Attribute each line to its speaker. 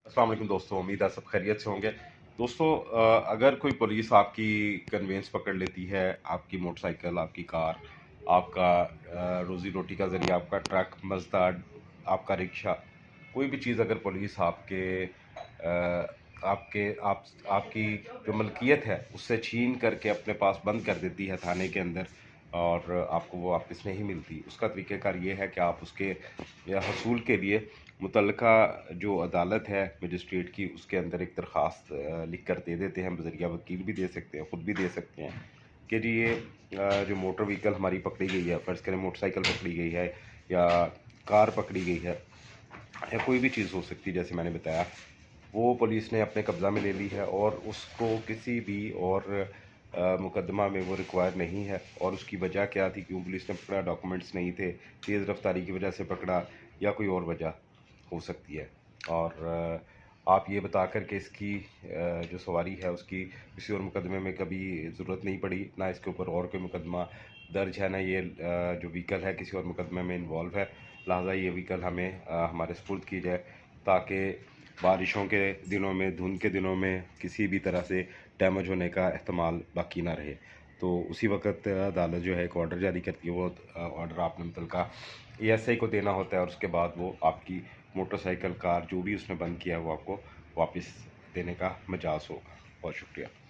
Speaker 1: अस्सलाम वालेकुम दोस्तों, उम्मीद है सब खैरियत से होंगे। दोस्तों, अगर कोई पुलिस आपकी कन्वेंस पकड़ लेती है, आपकी मोटरसाइकिल, आपकी कार, आपका रोज़ी रोटी का ज़रिया, आपका ट्रक, मज़दा, आपका रिक्शा, कोई भी चीज़ अगर पुलिस आपके आपकी जो मलकियत है उससे छीन करके अपने पास बंद कर देती है थाने के अंदर और आपको वो वापस नहीं मिलती, उसका तरीक़ेकार ये है कि आप उसके या हसूल के लिए मुतल्लिका जो अदालत है मजिस्ट्रेट की, उसके अंदर एक दरख्वास्त लिख कर दे देते हैं। बज़रिया वकील भी दे सकते हैं, ख़ुद भी दे सकते हैं कि जी ये जो मोटर व्हीकल हमारी पकड़ी गई है, फ़र्ज़ करें मोटरसाइकिल पकड़ी गई है या कार पकड़ी गई है या कोई भी चीज़ हो सकती है, जैसे मैंने बताया, वो पुलिस ने अपने कब्ज़ा में ले ली है और उसको किसी भी और मुकदमा में वो रिक्वायर नहीं है। और उसकी वजह क्या थी, क्यों पुलिस ने पकड़ा, डॉक्यूमेंट्स नहीं थे, तेज़ रफ्तारी की वजह से पकड़ा या कोई और वजह हो सकती है। और आप ये बता कर के इसकी जो सवारी है उसकी किसी और मुकदमे में कभी ज़रूरत नहीं पड़ी, ना इसके ऊपर और कोई मुकदमा दर्ज है, ना ये जो व्हीकल है किसी और मुकदमे में इन्वॉल्व है। लिहाजा ये व्हीकल हमें हमारे सुपुर्द की जाए ताकि बारिशों के दिनों में, धुंध के दिनों में किसी भी तरह से डैमेज होने का एहतमाल बाकी ना रहे। तो उसी वक़्त अदालत जो है एक ऑर्डर जारी करती है, वो ऑर्डर आपने मुतल्लिका एएसआई को देना होता है और उसके बाद वो आपकी मोटरसाइकिल, कार जो भी उसने बंद किया है वो आपको वापस देने का मजाज़ होगा। बहुत शुक्रिया।